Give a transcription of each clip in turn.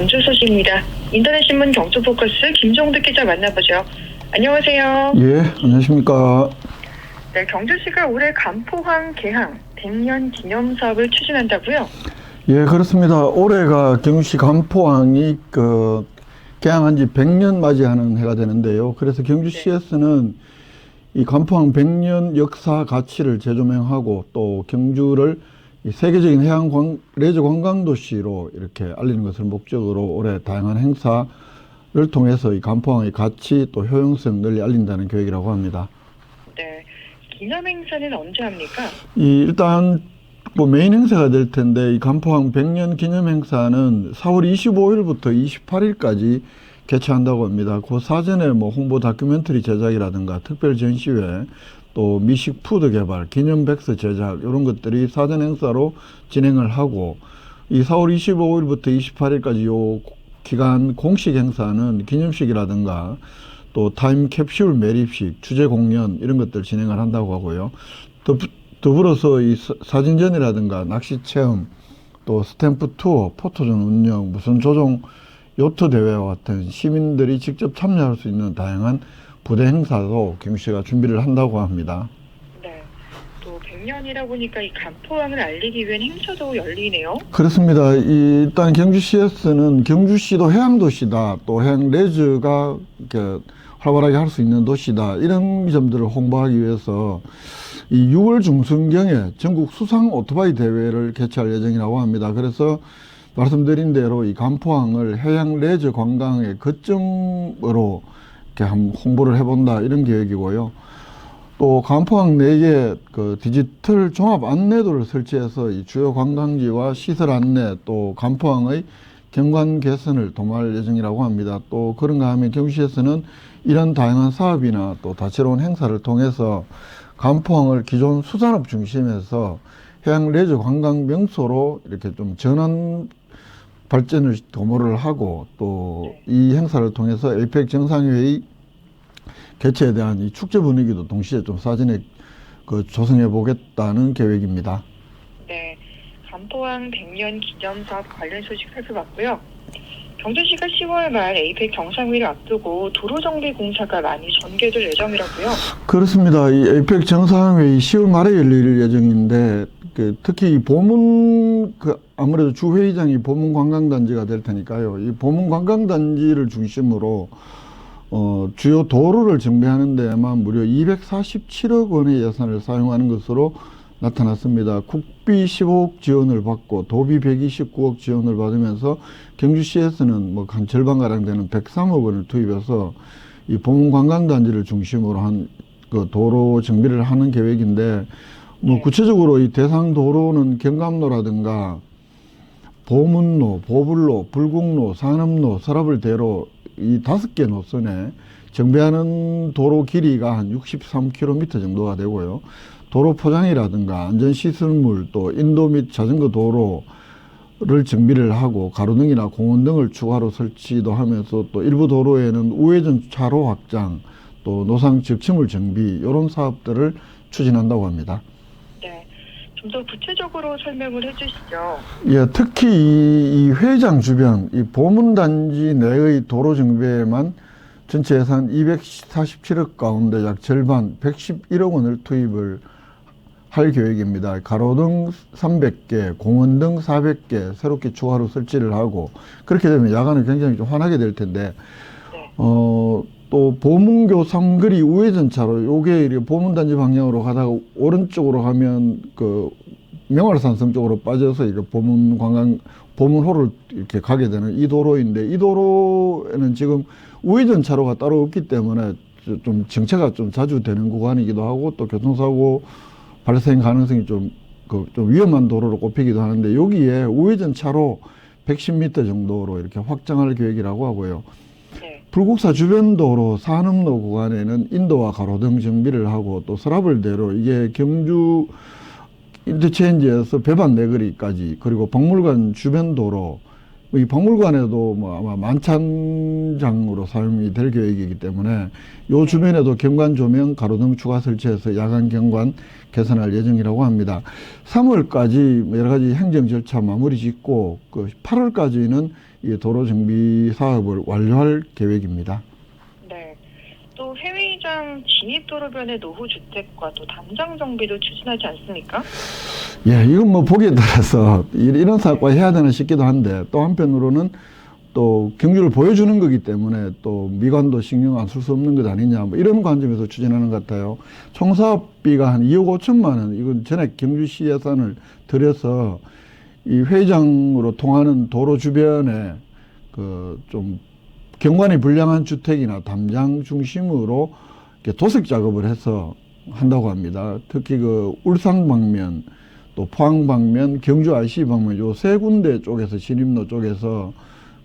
경주 소식입니다. 인터넷 신문 경주 포커스 김종득 기자 만나보죠. 안녕하세요. 예, 안녕하십니까. 네, 경주시가 올해 간포항 개항 100년 기념 사업을 추진한다고요? 예, 그렇습니다. 올해가 경주시 간포항이 개항한 지 100년 맞이하는 해가 되는데요. 그래서 경주시에서는 이 간포항 100년 역사 가치를 재조명하고 또 경주를 이 세계적인 레저 관광 도시로 이렇게 알리는 것을 목적으로 올해 다양한 행사를 통해서 이 간포항의 가치 또 효용성 널리 알린다는 계획이라고 합니다. 네, 기념 행사는 언제 합니까? 일단 메인 행사가 될 텐데 이 간포항 100년 기념 행사는 4월 25일부터 28일까지 개최한다고 합니다. 그 사전에 홍보 다큐멘터리 제작이라든가 특별 전시회 또 미식 푸드 개발, 기념 백서 제작 이런 것들이 사전 행사로 진행을 하고 이 4월 25일부터 28일까지 요 기간 공식 행사는 기념식이라든가 또 타임 캡슐 매립식, 주제 공연 이런 것들 진행을 한다고 하고요. 더불어서 이 사진전이라든가 낚시 체험, 또 스탬프 투어, 포토존 운영, 무슨 조종 요트 대회와 같은 시민들이 직접 참여할 수 있는 다양한 부대 행사도 경주시가 준비를 한다고 합니다. 네, 또 100년이라 보니까 이 간포항을 알리기 위한 행사도 열리네요. 그렇습니다. 일단 경주시에서는 경주시도 해양도시다, 또 해양 레저가 이렇게 활발하게 할 수 있는 도시다, 이런 점들을 홍보하기 위해서 이 6월 중순경에 전국 수상 오토바이 대회를 개최할 예정이라고 합니다. 그래서 말씀드린 대로 이 간포항을 해양 레저 관광의 거점으로 이렇게 한번 홍보를 해본다, 이런 계획이고요. 또 간포항 내에 디지털 종합 안내도를 설치해서 이 주요 관광지와 시설 안내 또 간포항의 경관 개선을 도모할 예정이라고 합니다. 또 그런가 하면 경주시에서는 이런 다양한 사업이나 또 다채로운 행사를 통해서 간포항을 기존 수산업 중심에서 해양 레저 관광 명소로 이렇게 좀 전환 발전을 도모를 하고 또 이 행사를 통해서 에이펙 정상회의 개최에 대한 이 축제 분위기도 동시에 좀 사전에 조성해 보겠다는 계획입니다. 네, 간포항 100년 기념 사업 관련 소식 살펴봤고요. 경주시가 10월 말 에이펙 정상회의를 앞두고 도로 정비 공사가 많이 전개될 예정이라고요? 그렇습니다. 이 에이펙 정상회의 10월 말에 열릴 예정인데 특히 이 보문 아무래도 주 회의장이 보문 관광단지가 될 테니까요. 이 보문 관광단지를 중심으로 주요 도로를 정비하는 데에만 무려 247억 원의 예산을 사용하는 것으로 나타났습니다. 국비 15억 지원을 받고 도비 129억 지원을 받으면서 경주시에서는 한 절반가량 되는 103억 원을 투입해서 이 보문 관광단지를 중심으로 한 도로 정비를 하는 계획인데 구체적으로 이 대상 도로는 경감로라든가 보문로, 보불로, 불국로, 산업로, 서라벌대로 이 5개 노선에 정비하는 도로 길이가 한 63km 정도가 되고요. 도로 포장이라든가 안전시설물 또 인도 및 자전거 도로를 정비를 하고 가로등이나 공원 등을 추가로 설치도 하면서 또 일부 도로에는 우회전 차로 확장 또 노상 적층물 정비 이런 사업들을 추진한다고 합니다. 네, 좀 더 구체적으로 설명을 해주시죠. 예, 특히 이 회장 주변 이 보문단지 내의 도로 정비에만 전체 예산 247억 가운데 약 절반 111억 원을 투입을 할 계획입니다. 가로등 300개, 공원등 400개 새롭게 추가로 설치를 하고 그렇게 되면 야간은 굉장히 좀 환하게 될 텐데 또 보문교 삼거리 우회전차로 요게 보문단지 방향으로 가다가 오른쪽으로 가면 명월산성 쪽으로 빠져서 이거 보문호를 이렇게 가게 되는 이 도로인데 이 도로에는 지금 우회전차로가 따로 없기 때문에 좀 정체가 좀 자주 되는 구간이기도 하고 또 교통사고 발생 가능성이 좀 위험한 도로로 꼽히기도 하는데 여기에 우회전 차로 110m 정도로 이렇게 확장할 계획이라고 하고요. 네. 불국사 주변 도로 산업로 구간에는 인도와 가로등 정비를 하고 또 서라벌대로 이게 경주 인터체인지에서 배반 내거리까지 그리고 박물관 주변 도로 이 박물관에도 아마 만찬장으로 사용이 될 계획이기 때문에 요 주변에도 경관 조명, 가로등 추가 설치해서 야간 경관 개선할 예정이라고 합니다. 3월까지 여러 가지 행정 절차 마무리 짓고 8월까지는 이 도로 정비 사업을 완료할 계획입니다. 네. 또 해외이장 진입도로변의 노후주택과 또 담장 정비도 추진하지 않습니까? 예, 이건 뭐 보기에 따라서 이런 사업과 해야 되나 싶기도 한데, 또 한편으로는 또 경주를 보여주는 거기 때문에 또 미관도 신경 안 쓸 수 없는 것 아니냐, 뭐 이런 관점에서 추진하는 것 같아요. 총 사업비가 한 2억 5천만 원, 이건 전액 경주시 예산을 들여서 이 회의장으로 통하는 도로 주변에 그 좀 경관이 불량한 주택이나 담장 중심으로 이렇게 도색 작업을 해서 한다고 합니다. 특히 그 울산 방면, 또 포항 방면, 경주 IC 방면 요 세 군데 쪽에서 진입로 쪽에서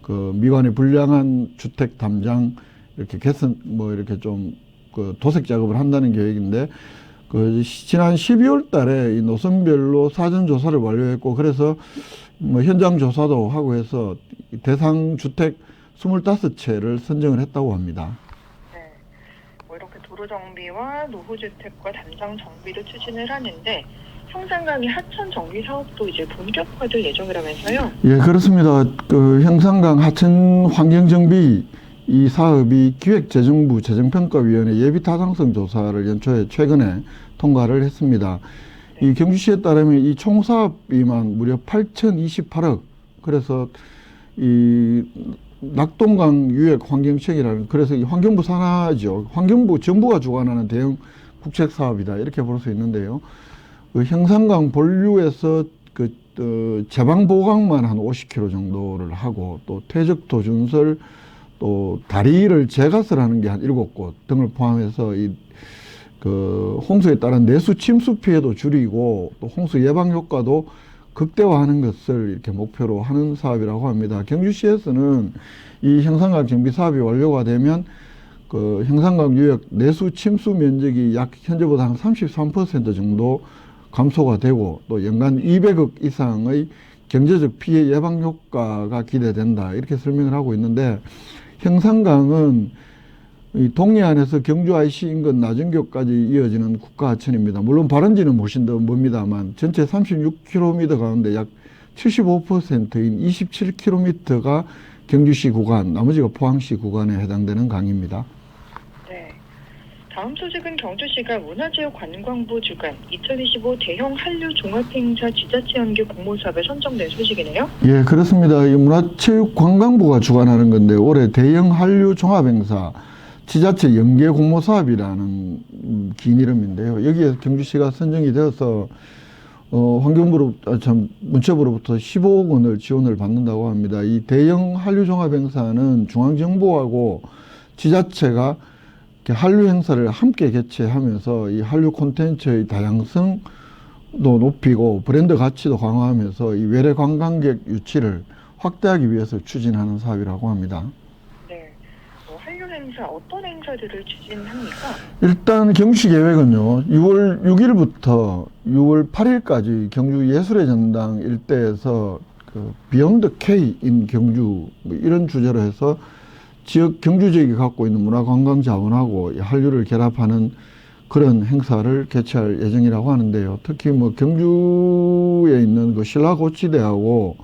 그 미관이 불량한 주택 담장 이렇게 개선 뭐 이렇게 좀 그 도색 작업을 한다는 계획인데, 그 지난 12월 달에 이 노선별로 사전 조사를 완료했고, 그래서 뭐 현장 조사도 하고 해서 대상 주택 25채를 선정을 했다고 합니다. 네. 뭐 이렇게 도로 정비와 노후주택과 담장 정비도 추진을 하는데, 형산강의 하천 정비 사업도 이제 본격화될 예정이라면서요? 예, 그렇습니다. 그 형산강 하천 환경 정비 이 사업이 기획재정부 재정평가위원회 예비타당성 조사를 연초에 최근에 통과를 했습니다. 이 경주시에 따르면 이 총 사업비만 무려 8,028억. 그래서 이 낙동강 유역 환경책이라는, 그래서 이 환경부 산하죠. 환경부 정부가 주관하는 대형 국책 사업이다, 이렇게 볼 수 있는데요. 그 형산강 본류에서 제방 보강만 한 50km 정도를 하고, 또 퇴적도 준설, 또 다리를 재가설 하는 게 한 7곳 등을 포함해서 그 홍수에 따른 내수 침수 피해도 줄이고, 또 홍수 예방 효과도 극대화하는 것을 이렇게 목표로 하는 사업이라고 합니다. 경주시에서는 이 형산강 정비 사업이 완료가 되면 그 형산강 유역 내수 침수 면적이 약 현재보다 한 33% 정도 감소가 되고, 또 연간 200억 이상의 경제적 피해 예방 효과가 기대된다, 이렇게 설명을 하고 있는데, 형산강은 이 동해안에서 경주 IC 인근 나전교까지 이어지는 국가하천입니다. 물론 발원지는 멉니다만 전체 36km 가운데 약 75%인 27km가 경주시 구간, 나머지가 포항시 구간에 해당되는 강입니다. 네. 다음 소식은 경주시가 문화체육관광부 주관 2025 대형 한류 종합행사 지자체 연계 공모사업에 선정된 소식이네요. 예, 그렇습니다. 이 문화체육관광부가 주관하는 건데, 올해 대형 한류 종합행사 지자체 연계 공모 사업이라는 긴 이름인데요. 여기에 경주시가 선정이 되어서 문체부로부터 15억 원을 지원을 받는다고 합니다. 이 대형 한류 종합 행사는 중앙정부하고 지자체가 한류 행사를 함께 개최하면서 이 한류 콘텐츠의 다양성도 높이고 브랜드 가치도 강화하면서 이 외래 관광객 유치를 확대하기 위해서 추진하는 사업이라고 합니다. 네. 한류 행사 어떤 행사들을 추진합니까? 일단 경주시 계획은요, 6월 6일부터 6월 8일까지 경주 예술의 전당 일대에서 그 비욘드 K 인 경주 뭐 이런 주제로 해서 지역 경주 지역이 갖고 있는 문화 관광 자원하고 한류를 결합하는 그런 행사를 개최할 예정이라고 하는데요. 특히 뭐 경주에 있는 그 신라고치대하고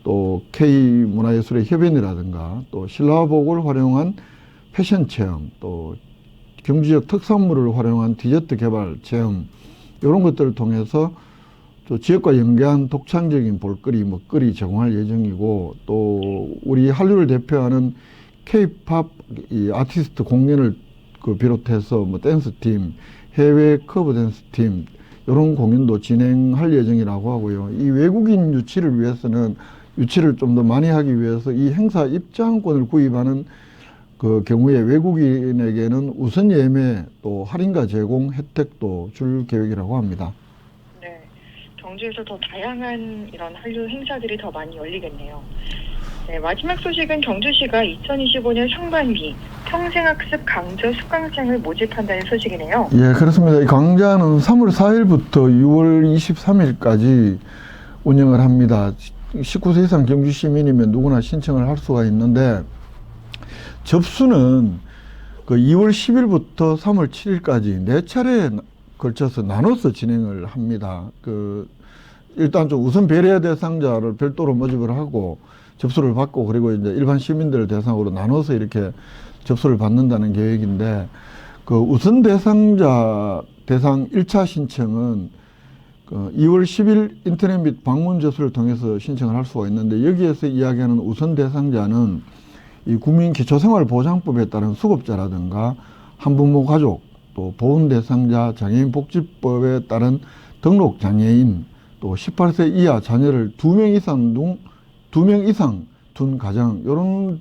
또 K문화예술의 협연이라든가 또 신라복을 활용한 패션 체험, 또 경주지역 특산물을 활용한 디저트 개발 체험, 이런 것들을 통해서 또 지역과 연계한 독창적인 볼거리, 먹거리 제공할 예정이고, 또 우리 한류를 대표하는 K-팝 아티스트 공연을 비롯해서 뭐 댄스 팀, 해외 커브 댄스 팀, 이런 공연도 진행할 예정이라고 하고요. 이 외국인 유치를 위해서는 유치를 좀 더 많이 하기 위해서 이 행사 입장권을 구입하는 그 경우에 외국인에게는 우선 예매 또 할인가 제공 혜택도 줄 계획이라고 합니다. 네, 경주에서 더 다양한 이런 한류 행사들이 더 많이 열리겠네요. 네, 마지막 소식은 경주시가 2025년 상반기 평생학습 강좌 수강생을 모집한다는 소식이네요. 예, 그렇습니다. 이 강좌는 3월 4일부터 6월 23일까지 운영을 합니다. 19세 이상 경주 시민이면 누구나 신청을 할 수가 있는데, 접수는 그 2월 10일부터 3월 7일까지 4차례에 걸쳐서 나눠서 진행을 합니다. 일단 좀 우선 배려 대상자를 별도로 모집을 하고, 접수를 받고 그리고 이제 일반 시민들을 대상으로 나눠서 이렇게 접수를 받는다는 계획인데 그 우선 대상자 대상 1차 신청은 그 2월 10일 인터넷 및 방문 접수를 통해서 신청을 할 수가 있는데 여기에서 이야기하는 우선 대상자는 이 국민기초생활보장법에 따른 수급자라든가 한부모 가족 또 보훈 대상자 장애인복지법에 따른 등록 장애인 또 18세 이하 자녀를 2명 이상 둔 가정 이런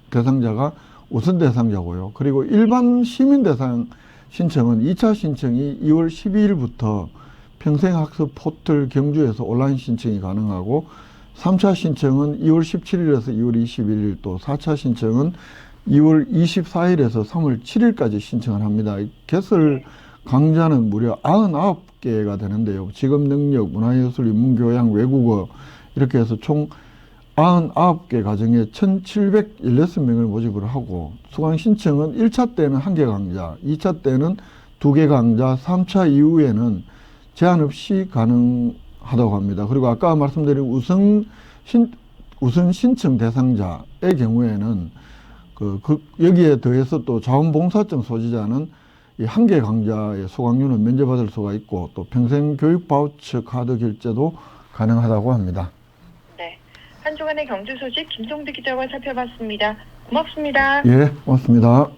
대상자가 우선 대상자고요. 그리고 일반 시민 대상 신청은 2차 신청이 2월 12일부터 평생학습 포털 경주에서 온라인 신청이 가능하고 3차 신청은 2월 17일에서 2월 21일 또 4차 신청은 2월 24일에서 3월 7일까지 신청을 합니다. 개설 강좌는 무려 99개가 되는데요. 직업능력, 문화예술, 인문교양, 외국어 이렇게 해서 총 99개 가정에 1,716명을 모집을 하고 수강 신청은 1차 때는 1개 강좌, 2차 때는 2개 강좌, 3차 이후에는 제한 없이 가능하다고 합니다. 그리고 아까 말씀드린 우선 신청 대상자의 경우에는 여기에 더해서 또 자원봉사증 소지자는 이 1개 강좌의 수강료는 면제받을 수가 있고 또 평생 교육 바우처 카드 결제도 가능하다고 합니다. 네. 한 주간의 경제 소식 김종득 기자와 살펴봤습니다. 고맙습니다. 예, 고맙습니다.